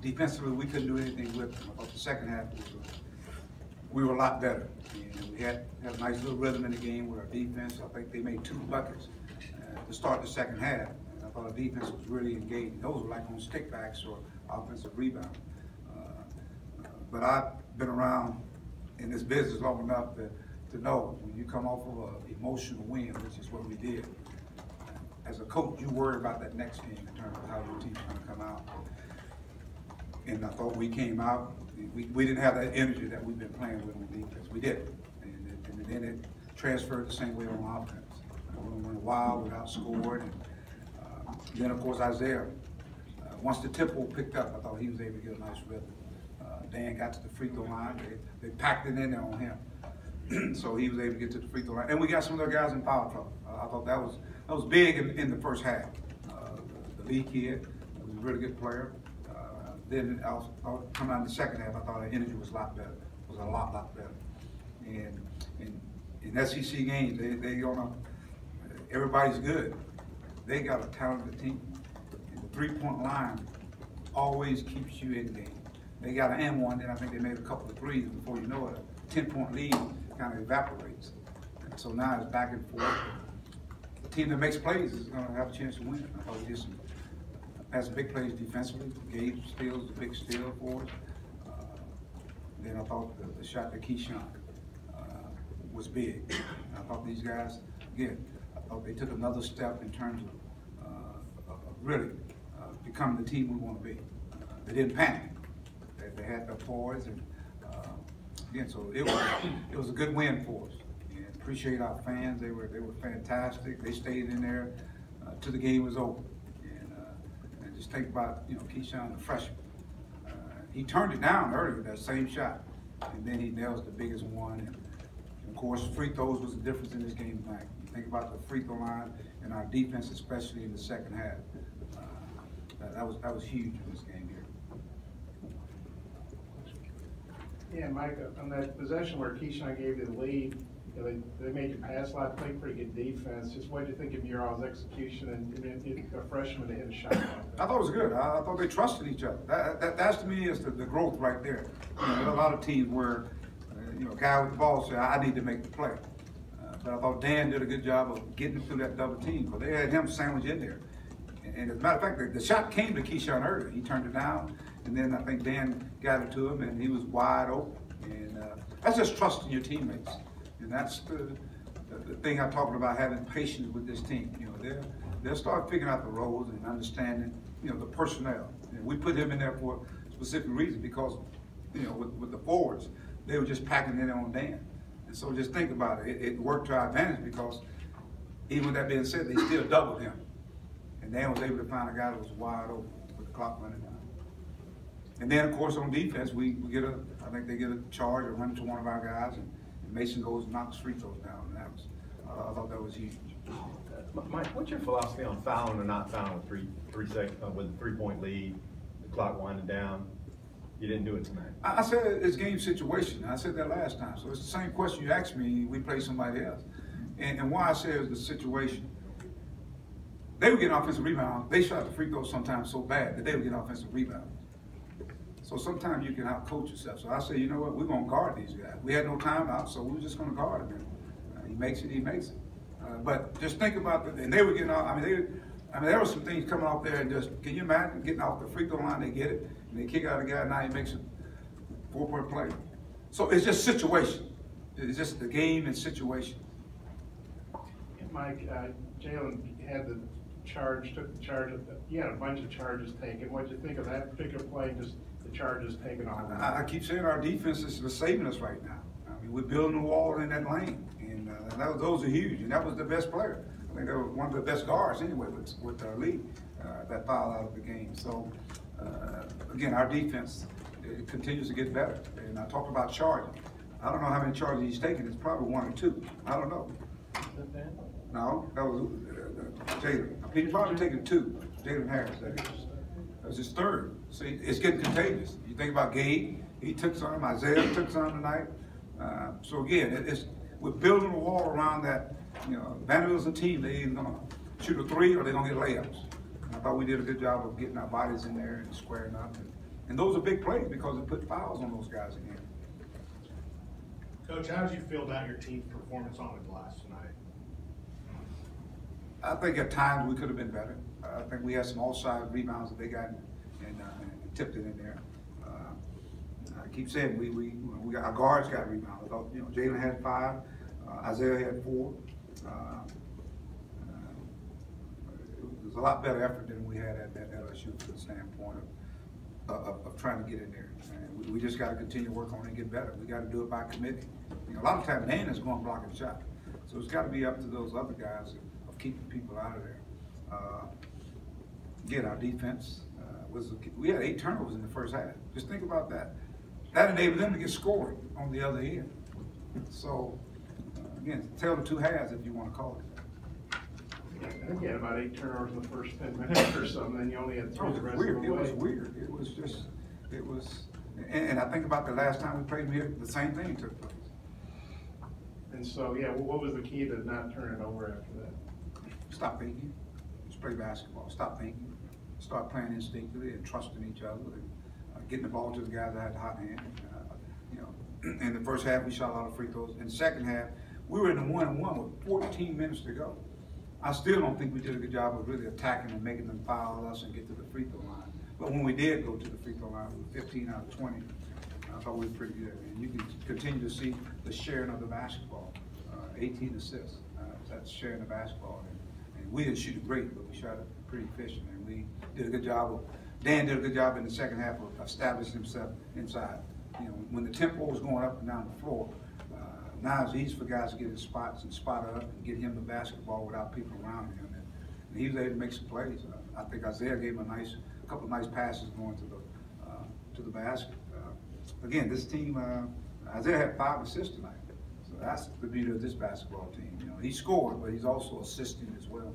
defensively, we couldn't do anything with them. I thought the second half we were a lot better. And we had a nice little rhythm in the game with our defense. I think they made 2 buckets to start the second half. And I thought our defense was really engaged. Those were like on stickbacks or offensive rebound. But I've been around in this business long enough to know when you come off of an emotional win, which is what we did. As a coach, you worry about that next game in terms of how your team's going to come out. And I thought we came out, we didn't have that energy that we've been playing with on defense. We did. And then it transferred the same way on offense. We went wild, we outscored. And then, of course, Isaiah, once the tempo picked up, I thought he was able to get a nice rhythm. Dan got to the free throw line. They packed it in there on him. So he was able to get to the free throw line. And we got some of the guys in foul trouble. I thought that was big in the first half. The lead kid was a really good player. Then coming out in the second half, I thought our energy was a lot better. It was a lot better. And in SEC games, everybody's good. They got a talented team. And the three-point line always keeps you in game. They got an and one, then I think they made a couple of threes. Before you know it, a 10-point lead kind of evaporates. And so now it's back and forth. The team that makes plays is going to have a chance to win. I thought we did had some big plays defensively. Gabe steals the big steal for us. Then I thought the shot that Keyshawn was big. And I thought these guys, again, I thought they took another step in terms of really becoming the team we want to be. They didn't panic. They had their poise, and again, so it was a good win for us. And appreciate our fans; they were fantastic. They stayed in there till the game was over. And just think about Keyshawn, the freshman. He turned it down earlier, that same shot, and then he nails the biggest one. And of course, free throws was the difference in this game tonight. You think about the free throw line and our defense, especially in the second half. That was huge in this game here. Yeah, Mike, on that possession where Keyshawn gave you the lead, they made you pass a lot, played pretty good defense. Just what did you think of Mural's execution and a freshman to hit a shot like that? I thought it was good. I thought they trusted each other. That's to me is the growth right there. There are a lot of teams where a guy with the ball said, "I need to make the play." But I thought Dan did a good job of getting through that double team. But they had him sandwiched in there. And as a matter of fact, the shot came to Keyshawn earlier. He turned it down, and then I think Dan got it to him, and he was wide open. And that's just trusting your teammates. And that's the thing I'm talking about, having patience with this team. They'll start figuring out the roles and understanding, the personnel. And we put him in there for a specific reason because, with the forwards, they were just packing it on Dan. And so just think about it. It worked to our advantage because even with that being said, they still doubled him. And Dan was able to find a guy that was wide open with the clock running down. And then, of course, on defense, I think they get a charge or run to one of our guys, and Mason goes and knocks free throws down. And I thought that was huge. Mike, what's your philosophy on fouling or not fouling with with a 3-point lead, the clock winding down? You didn't do it tonight. I said it's game situation. I said that last time. So it's the same question you asked me. We play somebody else, and why I said it was the situation. They were getting offensive rebounds. They shot the free throws sometimes so bad that they were getting offensive rebounds. So sometimes you can out-coach yourself. So I said, you know what, we're going to guard these guys. We had no timeout, so we were just going to guard him. He makes it, he makes it. But just think about and they were getting off. There were some things coming off there and just, can you imagine getting off the free throw line, they get it, and they kick out a guy, now he makes a 4-point play. So it's just situation. It's just the game and situation. Mike, Jalen had took the charge. He had a bunch of charges taken. What did you think of that particular play, just the charges taken on? I keep saying our defense is saving us right now. We're building a wall in that lane, and those are huge, and that was the best player. I think they were one of the best guards anyway with our lead that fouled out of the game. So, again, our defense continues to get better. And I talked about charging. I don't know how many charges he's taken. It's probably 1 or 2. I don't know. No, that was Jalen. He's probably taken 2. Jalen Harris, that was his 3rd. See, it's getting contagious. You think about Gabe, he took some. Isaiah took some tonight. So again, we're building a wall around that. Vanderbilt's a team. They're either going to shoot a 3 or they're going to get layups. And I thought we did a good job of getting our bodies in there and squaring up And those are big plays because it put fouls on those guys again. Coach, how did you feel about your team's performance on the glass tonight? I think at times we could have been better. I think we had some offside rebounds that they got and tipped it in there. I keep saying we got, our guards got rebounds. I thought, you know, Jalen had 5, Isaiah had 4. It was a lot better effort than we had at LSU from the standpoint of trying to get in there. And we just got to continue to work on it and get better. We got to do it by committee. You know, a lot of times Dana's going blocking shot, so it's got to be up to those other guys of keeping people out of there. Again, our defense we had 8 turnovers in the first half. Just think about that. That enabled them to get scored on the other end. So again, tell the 2 halves if you want to call it. I think you had about 8 turnovers in the first 10 minutes or something, then you only had 3 the rest of the way. It was weird. It was, and I think about the last time we played here, the same thing took place. And so, yeah, what was the key to not turning it over after that? Stop thinking. Just play basketball. Stop thinking. Start playing instinctively and trusting each other and getting the ball to the guys that had the hot hand. You know, in the first half, we shot a lot of free throws. In the second half, we were in the 1-on-1 with 14 minutes to go. I still don't think we did a good job of really attacking and making them foul us and get to the free throw line. But when we did go to the free throw line, we were 15 out of 20. I thought we were pretty good. And you can continue to see the sharing of the basketball. 18 assists. That's sharing the basketball. And we didn't shoot it great, but we shot it pretty efficient. And we did a good job Dan did a good job in the second half of establishing himself inside. You know, when the tempo was going up and down the floor, now it's easy for guys to get his spots and spot up and get him the basketball without people around him. And he was able to make some plays. I think Isaiah gave him a couple of nice passes going to the basket. Again, this team, Isaiah had 5 assists tonight. So that's the beauty of this basketball team. You know, he scored, but he's also assisting as well.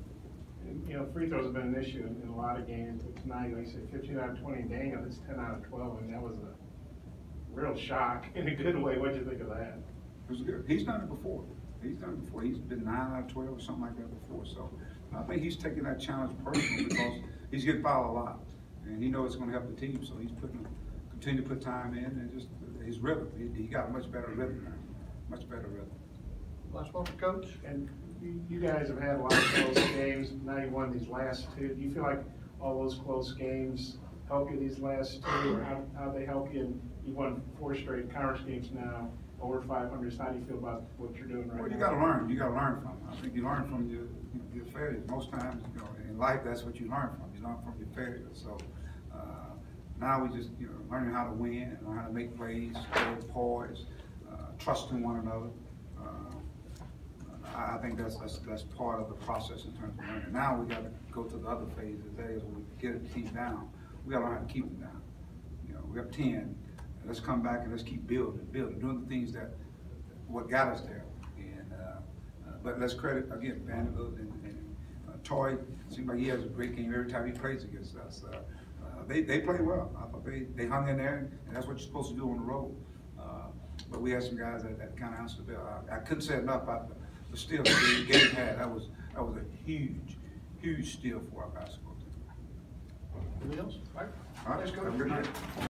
And, you know, free throws have been an issue in a lot of games. But tonight, like I said, 15 out of 20. Daniel, it's 10 out of 12, and that was a real shock in a good way. What'd you think of that? It was good. He's done it before. He's been 9 out of 12 or something like that before. So I think he's taking that challenge personally because he's getting fouled a lot, and he knows it's going to help the team. So he's continue to put time in, and just his rhythm. He got a much better rhythm now. Much better rhythm. Last one for Coach. And you guys have had a lot of close games. Now you won these last 2. Do you feel like all those close games help you these last 2, or how they help you? And you won 4 straight conference games now, over 500. How do you feel about what you're doing right now? Well, you got to learn. You got to learn from it. I think you learn from your failures. Most times, you know, in life, that's what you learn from. You learn from your failures. So now we just, you know, learning how to win and learn how to make plays, poise, trusting one another. I think that's part of the process in terms of learning. Now we got to go to the other phases. That is, when we get a team down, we got to learn how to keep them down. You know, we have 10. Let's come back and let's keep building, doing the things that what got us there. And but let's credit again Vanderbilt and Toy. Seems like he has a great game every time he plays against us. They play well. I thought they hung in there, and that's what you're supposed to do on the road. But we had some guys that kind of answered the bell. I couldn't say enough about the steal the game had. That was a huge steal for our basketball team. Anything else? All right, have a good night.